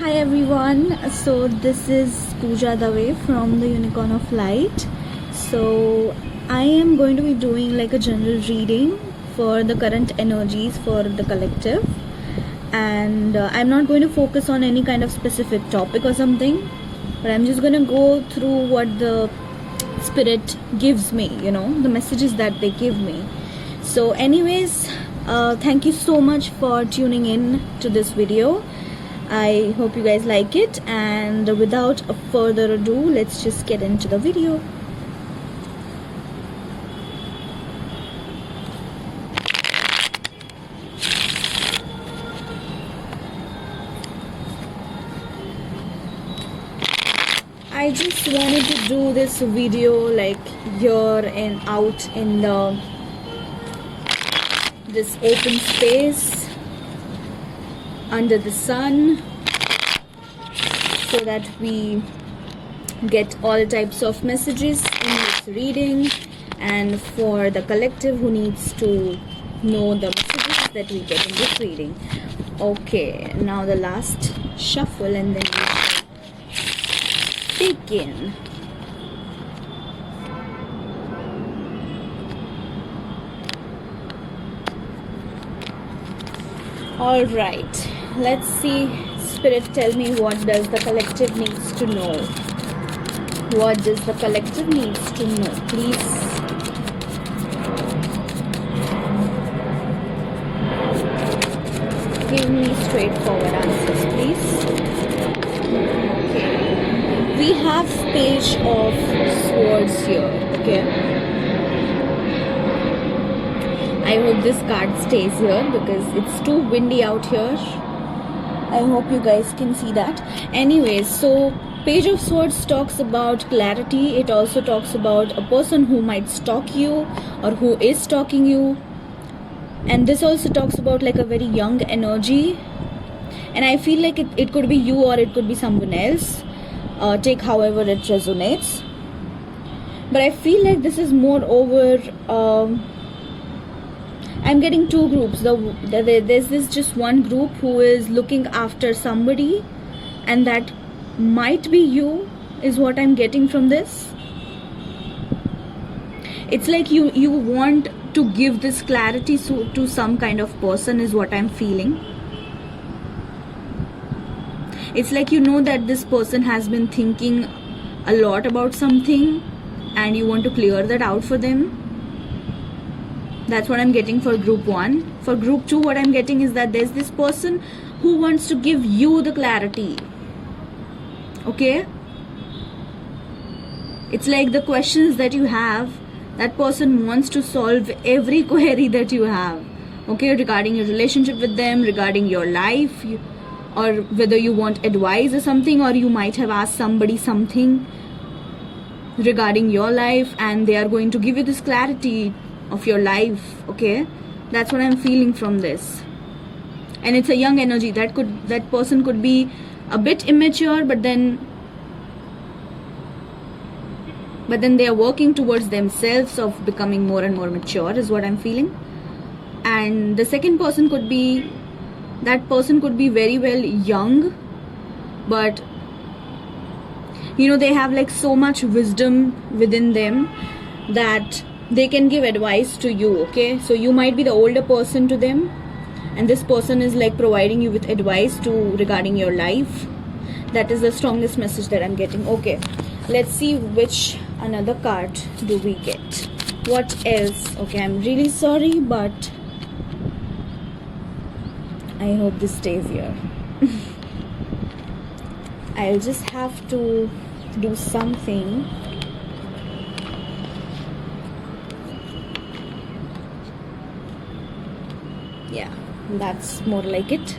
Hi everyone, so this is Pooja Dave from the Unicorn of Light. So I am going to be doing like a general reading for the current energies for the collective, and I'm not going to focus on any kind of specific topic or something, but I'm just going to go through what the spirit gives me, the messages that they give me. So anyways, thank you so much for tuning in to this video. I hope you guys like it, and without further ado, let's just get into the video. I just wanted to do this video like here and out in this open space under the sun, so that we get all types of messages in this reading, and for the collective who needs to know the messages that we get in this reading. Okay, now the last shuffle and then we shall begin. All right, let's see. Spirit, tell me, what does the collective needs to know? What does the collective needs to know, please? Give me straightforward answers, please. Okay. We have Page of Swords here, okay? I hope this card stays here because it's too windy out here. I hope you guys can see that. Anyways, so Page of Swords talks about clarity. It also talks about a person who might stalk you or who is stalking you. And this also talks about like a very young energy. And I feel like it could be you or it could be someone else. Take however it resonates. But I feel like this is more over... I'm getting two groups. There's this just one group who is looking after somebody, and that might be you, is what I'm getting from this. It's like you want to give this clarity to some kind of person, is what I'm feeling. It's like you know that this person has been thinking a lot about something and you want to clear that out for them. That's what I'm getting for group 1. For group 2, what I'm getting is that there's this person who wants to give you the clarity. Okay? It's like the questions that you have, that person wants to solve every query that you have. Okay? Regarding your relationship with them, regarding your life, or whether you want advice or something, or you might have asked somebody something regarding your life and they are going to give you this clarity of your life. Okay, that's what I'm feeling from this. And it's a young energy. That person could be a bit immature, but then they are working towards themselves of becoming more and more mature, is what I'm feeling. And the second person could be, that person could be very well young, but they have like so much wisdom within them that they can give advice to you. Okay, so you might be the older person to them, and this person is like providing you with advice regarding your life. That is the strongest message that I'm getting. Okay, let's see which another card do we get. What else? Okay, I'm really sorry, but I hope this stays here. I'll just have to do something. Yeah, that's more like it.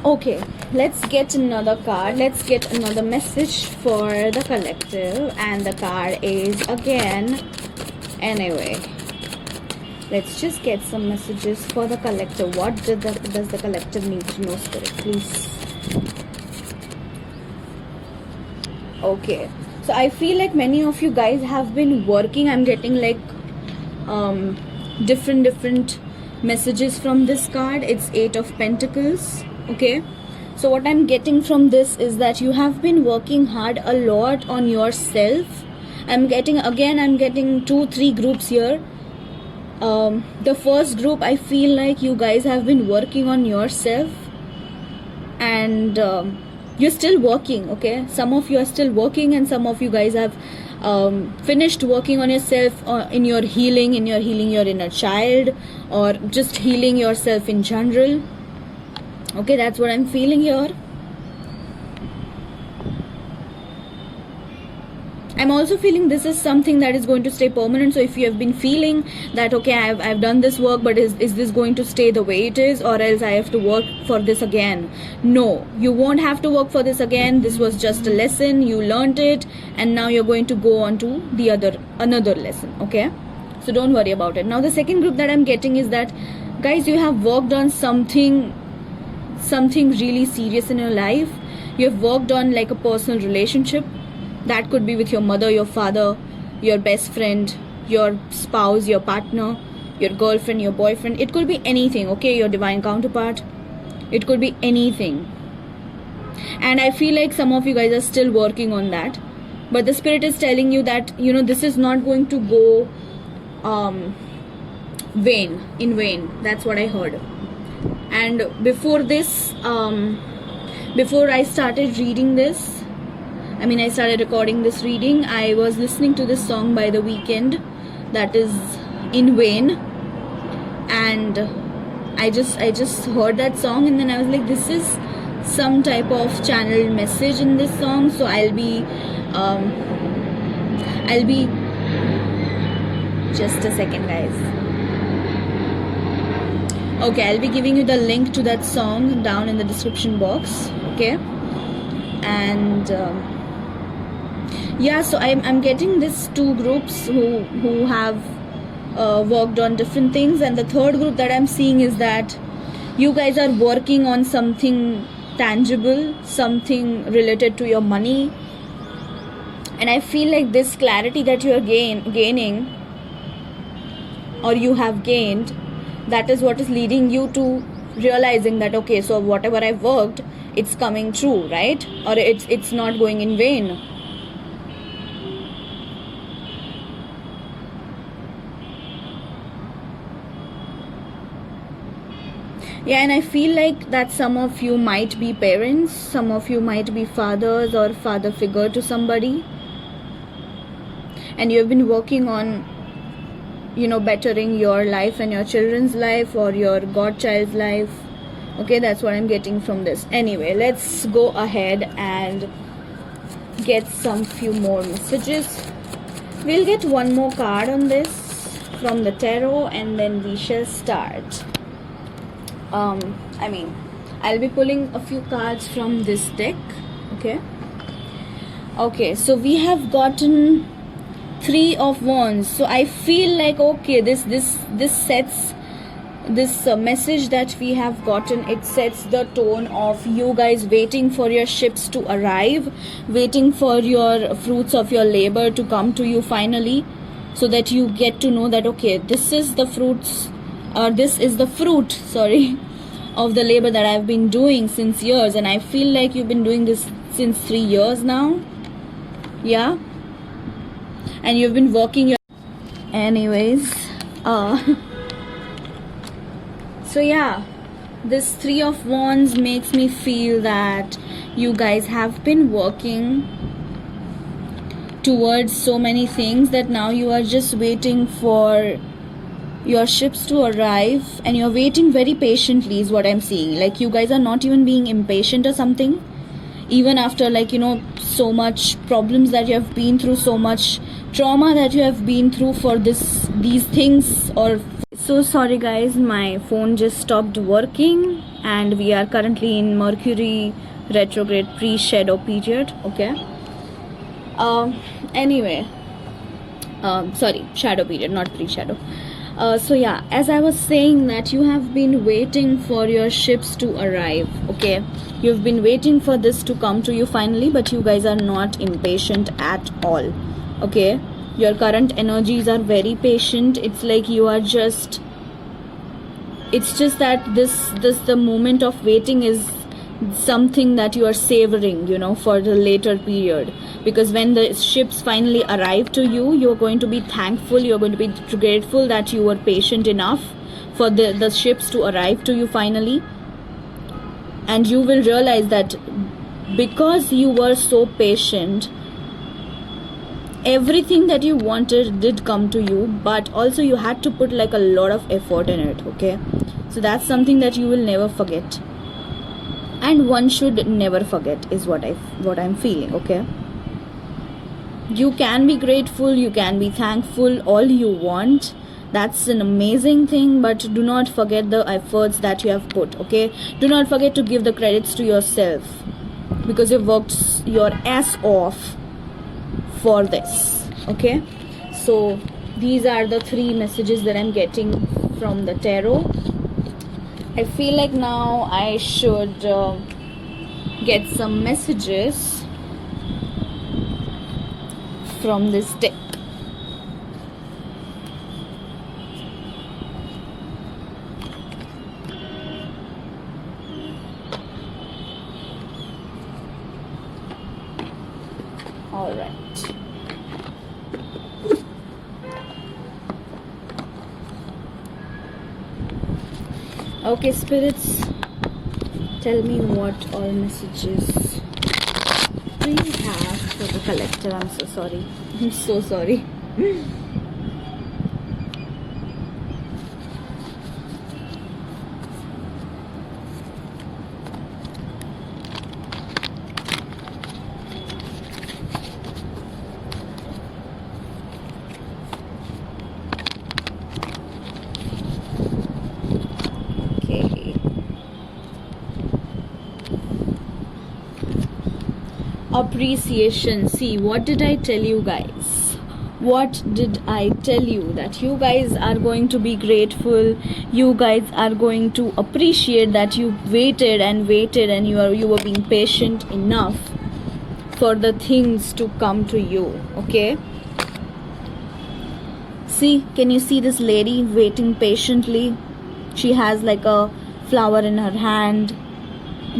Okay, let's get another card. Let's get another message for the collective, and the card is again. Anyway, let's just get some messages for the collective. What does the collective need to know, Spirit, please? Okay, so I feel like many of you guys have been working. I'm getting like different messages from this card. It's 8 of Pentacles. Okay, So what I'm getting from this is that you have been working hard a lot on yourself. I'm getting 2-3 groups here. The first group, I feel like you guys have been working on yourself, and you're still working, okay? Some of you are still working, and some of you guys have finished working on yourself, in your healing your inner child, or just healing yourself in general. Okay, that's what I'm feeling here. I'm also feeling this is something that is going to stay permanent. So if you have been feeling that, okay, I've done this work, but is this going to stay the way it is, or else I have to work for this again? No, you won't have to work for this again. This was just a lesson, you learned it, and now you're going to go on to another lesson, okay? So don't worry about it. Now the second group that I'm getting is that, guys, you have worked on something really serious in your life. You have worked on like a personal relationship. That could be with your mother, your father, your best friend, your spouse, your partner, your girlfriend, your boyfriend. It could be anything, okay? Your divine counterpart. It could be anything. And I feel like some of you guys are still working on that. But the spirit is telling you that, you know, this is not going to go in vain. That's what I heard. And before this, before I started reading this, I started recording this reading, I was listening to this song by The Weeknd, that is In Vain, and I just heard that song, and then I was like, this is some type of channeled message in this song. So I'll be just a second, guys. Okay, I'll be giving you the link to that song down in the description box, okay? And yeah, so I'm getting these two groups who have worked on different things, and the third group that I'm seeing is that you guys are working on something tangible, something related to your money. And I feel like this clarity that you are gaining, or you have gained, that is what is leading you to realizing that, okay, so whatever I've worked, it's coming true, right? Or it's not going in vain. Yeah, and I feel like that some of you might be parents, some of you might be fathers or father figure to somebody, and you have been working on, you know, bettering your life and your children's life, or your godchild's life. Okay, that's what I'm getting from this. Anyway, let's go ahead and get some few more messages. We'll get one more card on this from the tarot, and then we shall start. I'll be pulling a few cards from this deck. Okay, so we have gotten 3 of Wands. So I feel like, okay, this sets this message that we have gotten, it sets the tone of you guys waiting for your ships to arrive, waiting for your fruits of your labor to come to you finally, so that you get to know that, okay, this is the fruits, or this is the fruit, sorry, of the labor that I've been doing since years. And I feel like you've been doing this since 3 years now. Yeah, and you've been working your anyways. So yeah, this 3 of Wands makes me feel that you guys have been working towards so many things that now you are just waiting for your ships to arrive, and you're waiting very patiently is what I'm seeing. Like, you guys are not even being impatient or something, even after, like, you know, so much problems that you have been through, so much trauma that you have been through for these things. Or so sorry guys, my phone just stopped working, and we are currently in Mercury retrograde pre-shadow period. Okay, anyway, sorry, shadow period, not pre-shadow. So yeah, as I was saying, that you have been waiting for your ships to arrive. Okay, you've been waiting for this to come to you finally, but you guys are not impatient at all. Okay, your current energies are very patient. It's like you are just, it's just that this the moment of waiting is something that you are savoring, you know, for the later period. Because when the ships finally arrive to you, you're going to be thankful, you're going to be grateful that you were patient enough for the ships to arrive to you finally. And you will realize that because you were so patient, everything that you wanted did come to you, but also you had to put like a lot of effort in it. Okay, so that's something that you will never forget, and one should never forget, is what I'm feeling. Okay, you can be grateful, you can be thankful all you want. That's an amazing thing, but do not forget the efforts that you have put. Okay, do not forget to give the credits to yourself, because you've worked your ass off for this. Okay, so these are the 3 messages that I'm getting from the tarot. I feel like now I should get some messages from this deck. All right. Okay, spirits, tell me what all messages do you have for the collector. I'm so sorry. I'm so sorry. Appreciation. See, what did I tell you guys? What did I tell you? That you guys are going to be grateful, you guys are going to appreciate that you waited and waited, and you were being patient enough for the things to come to you. Okay, see, can you see this lady waiting patiently? She has like a flower in her hand.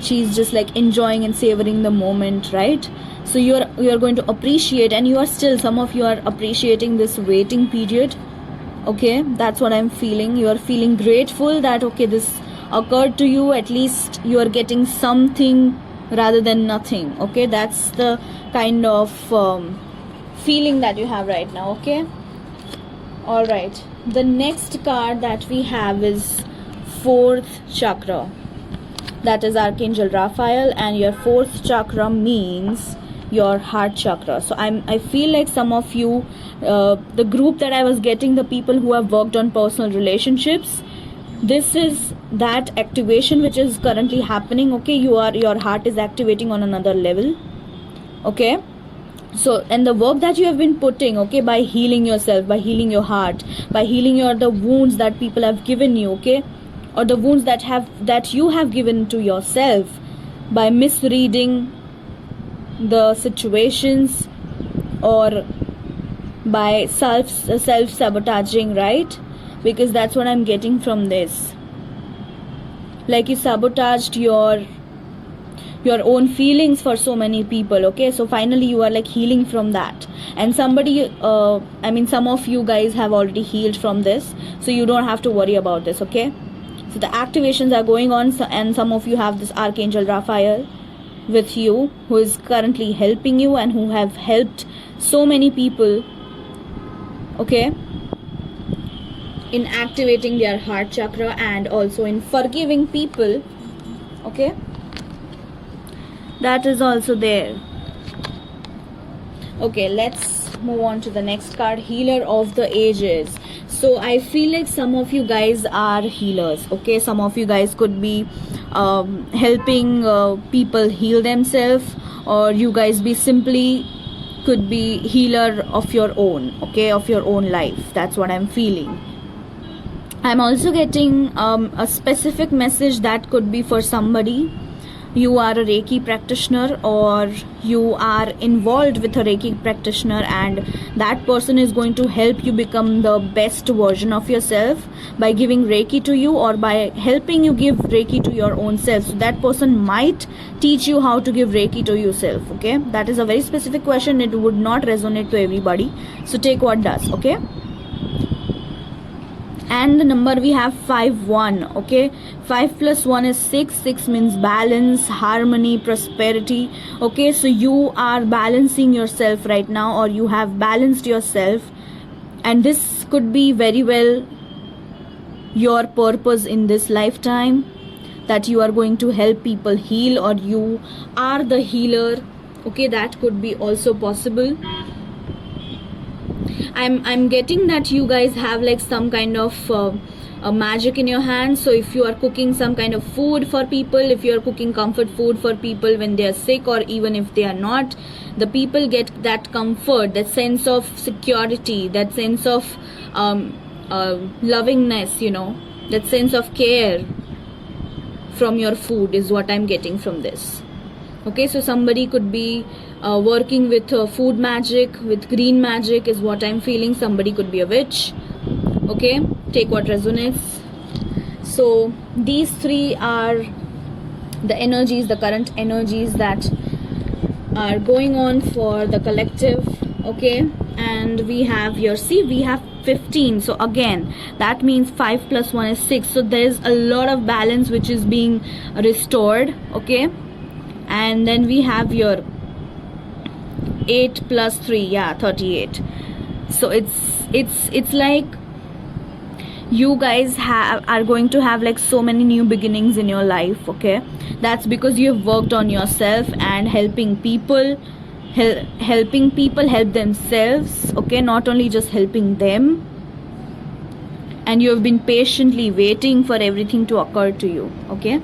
She's just like enjoying and savoring the moment, right? So you're going to appreciate, and you are still, some of you are appreciating this waiting period. Okay, that's what I'm feeling. You are feeling grateful that okay, this occurred to you. At least you are getting something rather than nothing. Okay, that's the kind of feeling that you have right now. Okay, all right, the next card that we have is 4th chakra. That is Archangel Raphael, and your 4th chakra means your heart chakra. So I feel like some of you, the group that I was getting, the people who have worked on personal relationships, this is that activation which is currently happening. Okay, your heart is activating on another level. Okay, so, and the work that you have been putting, okay, by healing yourself, by healing your heart, by healing the wounds that people have given you, okay, or the wounds that you have given to yourself by misreading the situations, or by self-sabotaging, right? Because that's what I'm getting from this. Like you sabotaged your own feelings for so many people. Okay, so finally you are like healing from that, and somebody some of you guys have already healed from this, so you don't have to worry about this. Okay, so the activations are going on, and some of you have this Archangel Raphael with you, who is currently helping you and who have helped so many people, okay, in activating their heart chakra and also in forgiving people. Okay, that is also there. Okay, let's move on to the next card, Healer of the Ages. So I feel like some of you guys are healers. Okay, some of you guys could be helping people heal themselves, or you guys could be healer of your own, okay, of your own life. That's what I'm feeling. I'm also getting a specific message that could be for somebody you are a Reiki practitioner or you are involved with a Reiki practitioner, and that person is going to help you become the best version of yourself by giving Reiki to you or by helping you give Reiki to your own self. So that person might teach you how to give Reiki to yourself. Okay, that is a very specific question. It would not resonate to everybody, so take what does. Okay, and the number we have 5-1. Okay, 5 plus 1 is 6. 6 means balance, harmony, prosperity. Okay, so you are balancing yourself right now, or you have balanced yourself, and this could be very well your purpose in this lifetime, that you are going to help people heal, or you are the healer. Okay, that could be also possible. I'm getting that you guys have like some kind of a magic in your hands. So if you are cooking some kind of food for people, if you are cooking comfort food for people when they are sick, or even if they are not, the people get that comfort, that sense of security, that sense of lovingness, you know, that sense of care from your food is what I'm getting from this. Okay, so somebody could be working with food magic, with green magic is what I'm feeling. Somebody could be a witch. Okay, take what resonates. So these three are the energies, the current energies that are going on for the collective. Okay, and we have here, see, we have 15. So again, that means 5 plus 1 is 6. So there's a lot of balance which is being restored. Okay, and then we have your 8 plus 3, yeah, 38. So it's like you guys are going to have like so many new beginnings in your life. Okay, that's because you have worked on yourself and helping people help themselves. Okay, not only just helping them, and you have been patiently waiting for everything to occur to you. Okay,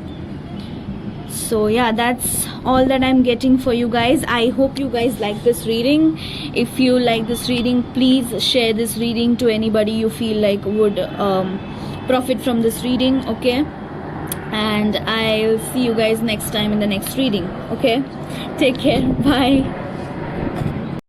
so yeah, that's all that I'm getting for you guys. I hope you guys like this reading. If you like this reading, please share this reading to anybody you feel like would profit from this reading. Okay, and I'll see you guys next time in the next reading. Okay, take care, bye.